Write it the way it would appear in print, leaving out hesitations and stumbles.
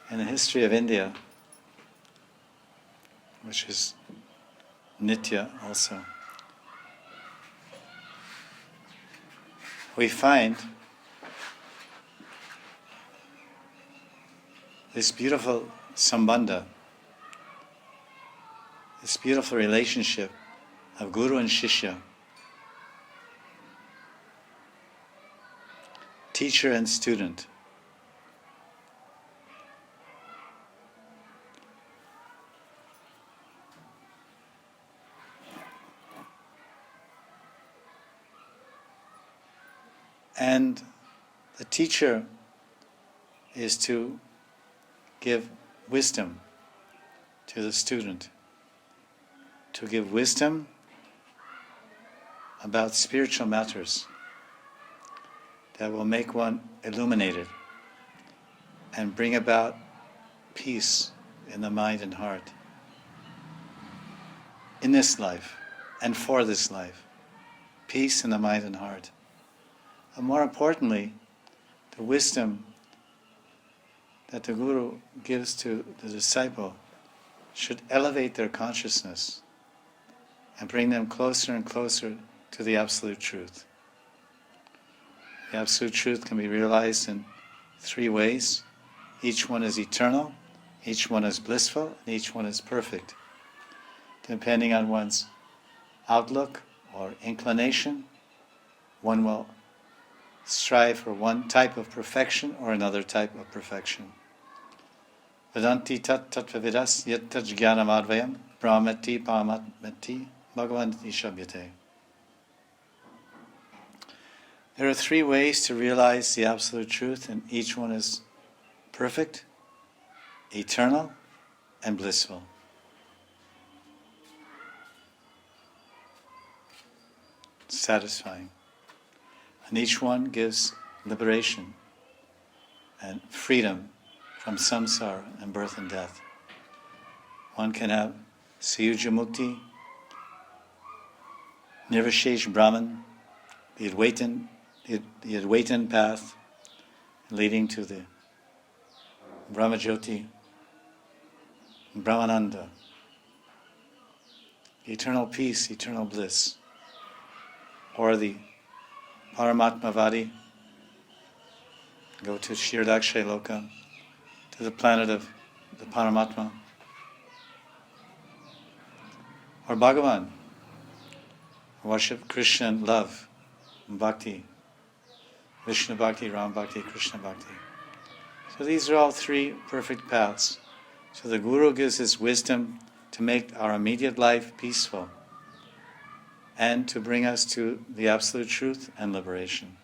In the history of India, which is Nitya also, we find this beautiful sambandha, this beautiful relationship of Guru and Shishya, teacher and student. And the teacher is to give wisdom to the student, to give wisdom about spiritual matters that will make one illuminated and bring about peace in the mind and heart in this life and for this life. Peace in the mind and heart. And more importantly, the wisdom that the Guru gives to the disciple should elevate their consciousness and bring them closer and closer to the Absolute Truth. The Absolute Truth can be realized in three ways. Each one is eternal, each one is blissful, and each one is perfect. Depending on one's outlook or inclination, one will strive for one type of perfection or another type of perfection. Vedanti tat tattvavidas yat tat jnanamadvayam brahmati pamatmati bhagavanti shabhyate. There are three ways to realize the Absolute Truth, and each one is perfect, eternal, and blissful. Satisfying. And each one gives liberation and freedom from samsara and birth and death. One can have Siyuja Mukti, Nirvishesh Brahman, the Advaitin path leading to the Brahmajyoti, Brahmananda, eternal peace, eternal bliss, or the Paramatmavadi, go to Shirdakshay Loka, to the planet of the Paramatma, or Bhagavan, worship Krishna in love, Bhakti, Vishnu Bhakti, Ram Bhakti, Krishna Bhakti. So these are all three perfect paths. So the Guru gives his wisdom to make our immediate life peaceful and to bring us to the Absolute Truth and liberation.